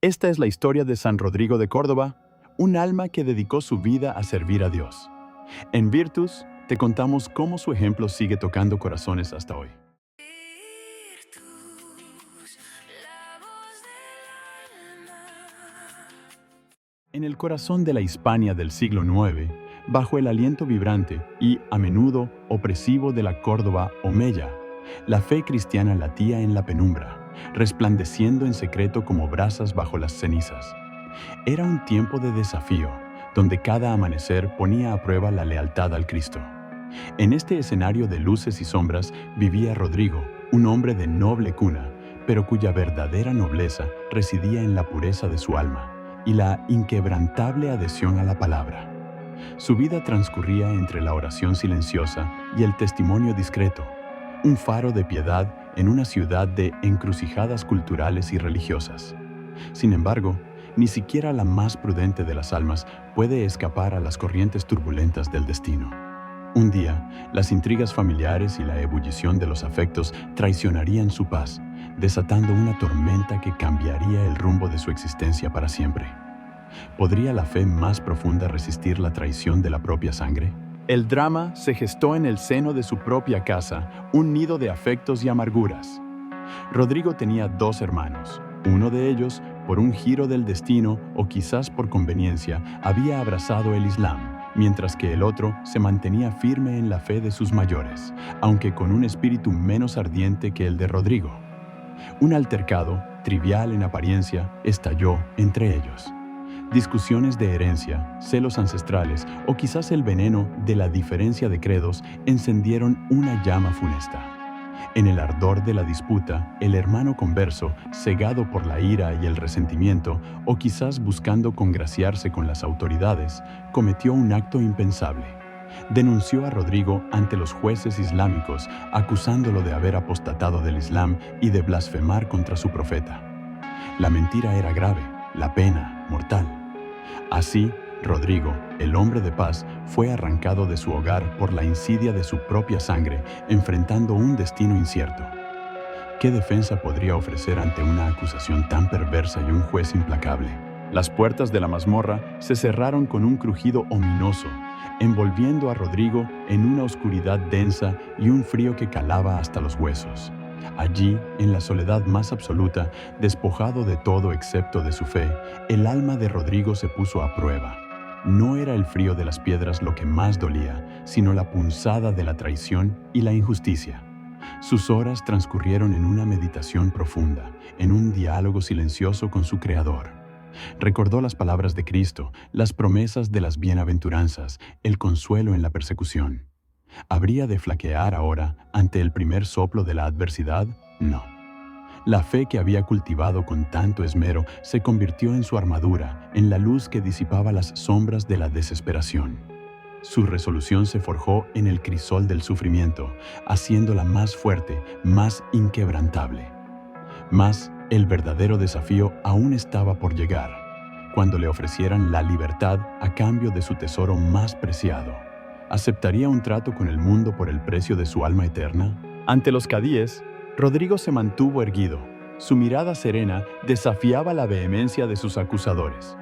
Esta es la historia de San Rodrigo de Córdoba, un alma que dedicó su vida a servir a Dios. En Virtus te contamos cómo su ejemplo sigue tocando corazones hasta hoy. En el corazón de la Hispania del siglo IX, bajo el aliento vibrante y, a menudo, opresivo de la Córdoba omeya, la fe cristiana latía en la penumbra, resplandeciendo en secreto como brasas bajo las cenizas. Era un tiempo de desafío, donde cada amanecer ponía a prueba la lealtad al Cristo. En este escenario de luces y sombras vivía Rodrigo, un hombre de noble cuna, pero cuya verdadera nobleza residía en la pureza de su alma y la inquebrantable adhesión a la palabra. Su vida transcurría entre la oración silenciosa y el testimonio discreto, un faro de piedad en una ciudad de encrucijadas culturales y religiosas. Sin embargo, ni siquiera la más prudente de las almas puede escapar a las corrientes turbulentas del destino. Un día, las intrigas familiares y la ebullición de los afectos traicionarían su paz, desatando una tormenta que cambiaría el rumbo de su existencia para siempre. ¿Podría la fe más profunda resistir la traición de la propia sangre? El drama se gestó en el seno de su propia casa, un nido de afectos y amarguras. Rodrigo tenía dos hermanos. Uno de ellos, por un giro del destino o quizás por conveniencia, había abrazado el Islam, mientras que el otro se mantenía firme en la fe de sus mayores, aunque con un espíritu menos ardiente que el de Rodrigo. Un altercado, trivial en apariencia, estalló entre ellos. Discusiones de herencia, celos ancestrales o quizás el veneno de la diferencia de credos encendieron una llama funesta. En el ardor de la disputa, el hermano converso, cegado por la ira y el resentimiento, o quizás buscando congraciarse con las autoridades, cometió un acto impensable. Denunció a Rodrigo ante los jueces islámicos, acusándolo de haber apostatado del Islam y de blasfemar contra su profeta. La mentira era grave, la pena mortal. Así, Rodrigo, el hombre de paz, fue arrancado de su hogar por la insidia de su propia sangre, enfrentando un destino incierto. ¿Qué defensa podría ofrecer ante una acusación tan perversa y un juez implacable? Las puertas de la mazmorra se cerraron con un crujido ominoso, envolviendo a Rodrigo en una oscuridad densa y un frío que calaba hasta los huesos. Allí, en la soledad más absoluta, despojado de todo excepto de su fe, el alma de Rodrigo se puso a prueba. No era el frío de las piedras lo que más dolía, sino la punzada de la traición y la injusticia. Sus horas transcurrieron en una meditación profunda, en un diálogo silencioso con su Creador. Recordó las palabras de Cristo, las promesas de las bienaventuranzas, el consuelo en la persecución. ¿Habría de flaquear ahora ante el primer soplo de la adversidad? No. La fe que había cultivado con tanto esmero se convirtió en su armadura, en la luz que disipaba las sombras de la desesperación. Su resolución se forjó en el crisol del sufrimiento, haciéndola más fuerte, más inquebrantable. Mas el verdadero desafío aún estaba por llegar, cuando le ofrecieran la libertad a cambio de su tesoro más preciado. ¿Aceptaría un trato con el mundo por el precio de su alma eterna? Ante los cadíes, Rodrigo se mantuvo erguido. Su mirada serena desafiaba la vehemencia de sus acusadores.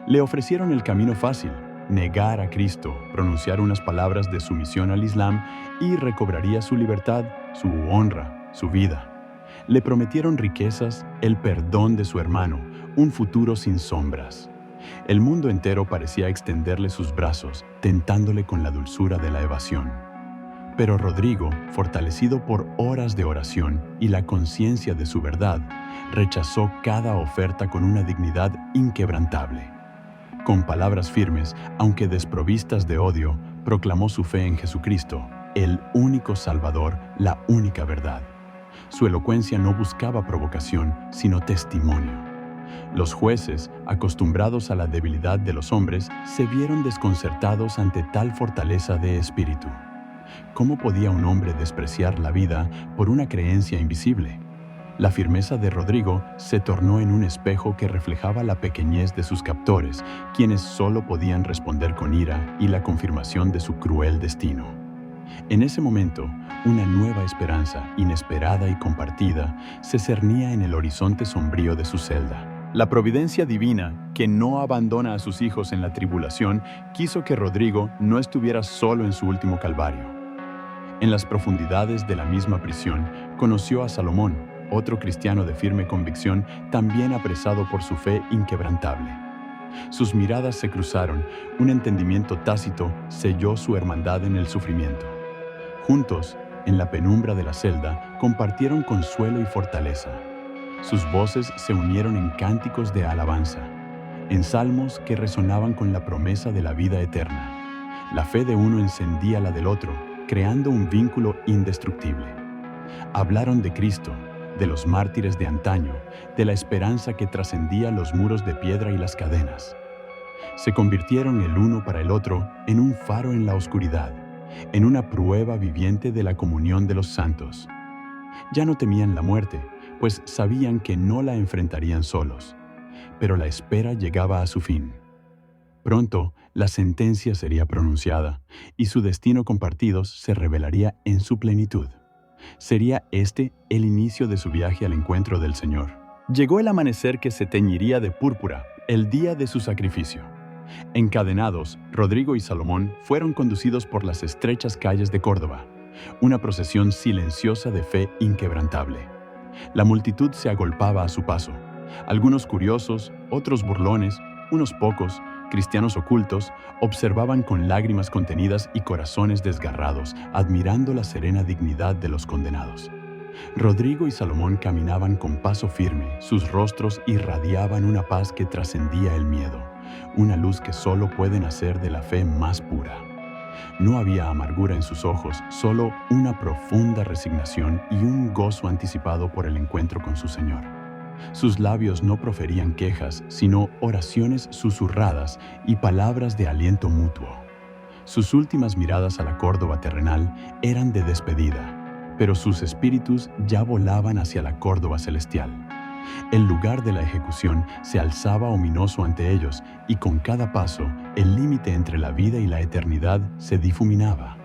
Le ofrecieron el camino fácil, negar a Cristo, pronunciar unas palabras de sumisión al Islam y recobraría su libertad, su honra, su vida. Le prometieron riquezas, el perdón de su hermano, un futuro sin sombras. El mundo entero parecía extenderle sus brazos, tentándole con la dulzura de la evasión. Pero Rodrigo, fortalecido por horas de oración y la conciencia de su verdad, rechazó cada oferta con una dignidad inquebrantable. Con palabras firmes, aunque desprovistas de odio, proclamó su fe en Jesucristo, el único Salvador, la única verdad. Su elocuencia no buscaba provocación, sino testimonio. Los jueces, acostumbrados a la debilidad de los hombres, se vieron desconcertados ante tal fortaleza de espíritu. ¿Cómo podía un hombre despreciar la vida por una creencia invisible? La firmeza de Rodrigo se tornó en un espejo que reflejaba la pequeñez de sus captores, quienes solo podían responder con ira y la confirmación de su cruel destino. En ese momento, una nueva esperanza, inesperada y compartida, se cernía en el horizonte sombrío de su celda. La providencia divina, que no abandona a sus hijos en la tribulación, quiso que Rodrigo no estuviera solo en su último calvario. En las profundidades de la misma prisión, conoció a Salomón, otro cristiano de firme convicción, también apresado por su fe inquebrantable. Sus miradas se cruzaron, un entendimiento tácito selló su hermandad en el sufrimiento. Juntos, en la penumbra de la celda, compartieron consuelo y fortaleza. Sus voces se unieron en cánticos de alabanza, en salmos que resonaban con la promesa de la vida eterna. La fe de uno encendía la del otro, creando un vínculo indestructible. Hablaron de Cristo, de los mártires de antaño, de la esperanza que trascendía los muros de piedra y las cadenas. Se convirtieron el uno para el otro en un faro en la oscuridad, en una prueba viviente de la comunión de los santos. Ya no temían la muerte, pues sabían que no la enfrentarían solos. Pero la espera llegaba a su fin. Pronto, la sentencia sería pronunciada y su destino compartido se revelaría en su plenitud. Sería este el inicio de su viaje al encuentro del Señor. Llegó el amanecer que se teñiría de púrpura, el día de su sacrificio. Encadenados, Rodrigo y Salomón fueron conducidos por las estrechas calles de Córdoba, una procesión silenciosa de fe inquebrantable. La multitud se agolpaba a su paso, algunos curiosos, otros burlones, unos pocos, cristianos ocultos, observaban con lágrimas contenidas y corazones desgarrados, admirando la serena dignidad de los condenados. Rodrigo y Salomón caminaban con paso firme, sus rostros irradiaban una paz que trascendía el miedo, una luz que solo puede nacer de la fe más pura. No había amargura en sus ojos, solo una profunda resignación y un gozo anticipado por el encuentro con su Señor. Sus labios no proferían quejas, sino oraciones susurradas y palabras de aliento mutuo. Sus últimas miradas a la Córdoba terrenal eran de despedida, pero sus espíritus ya volaban hacia la Córdoba celestial. El lugar de la ejecución se alzaba ominoso ante ellos y con cada paso, el límite entre la vida y la eternidad se difuminaba.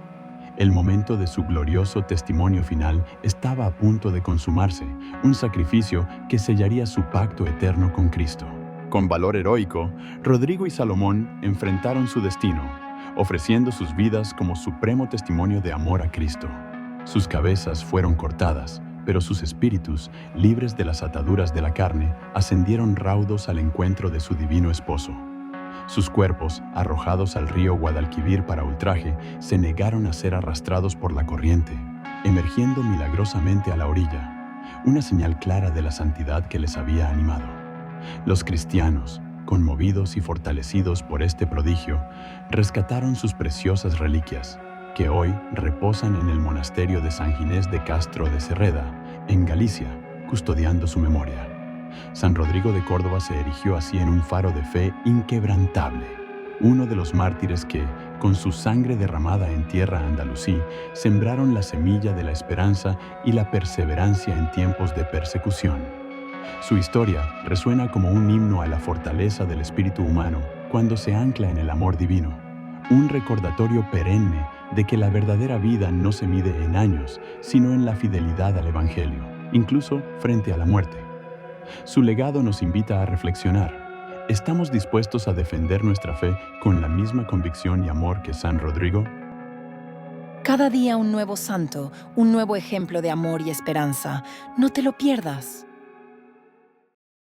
El momento de su glorioso testimonio final estaba a punto de consumarse, un sacrificio que sellaría su pacto eterno con Cristo. Con valor heroico, Rodrigo y Salomón enfrentaron su destino, ofreciendo sus vidas como supremo testimonio de amor a Cristo. Sus cabezas fueron cortadas, pero sus espíritus, libres de las ataduras de la carne, ascendieron raudos al encuentro de su divino esposo. Sus cuerpos, arrojados al río Guadalquivir para ultraje, se negaron a ser arrastrados por la corriente, emergiendo milagrosamente a la orilla, una señal clara de la santidad que les había animado. Los cristianos, conmovidos y fortalecidos por este prodigio, rescataron sus preciosas reliquias, que hoy reposan en el monasterio de San Ginés de Castro de Cerreda, en Galicia, custodiando su memoria. San Rodrigo de Córdoba se erigió así en un faro de fe inquebrantable, uno de los mártires que, con su sangre derramada en tierra andalusí, sembraron la semilla de la esperanza y la perseverancia en tiempos de persecución. Su historia resuena como un himno a la fortaleza del espíritu humano cuando se ancla en el amor divino, un recordatorio perenne de que la verdadera vida no se mide en años, sino en la fidelidad al Evangelio, incluso frente a la muerte. Su legado nos invita a reflexionar. ¿Estamos dispuestos a defender nuestra fe con la misma convicción y amor que San Rodrigo? Cada día un nuevo santo, un nuevo ejemplo de amor y esperanza. No te lo pierdas.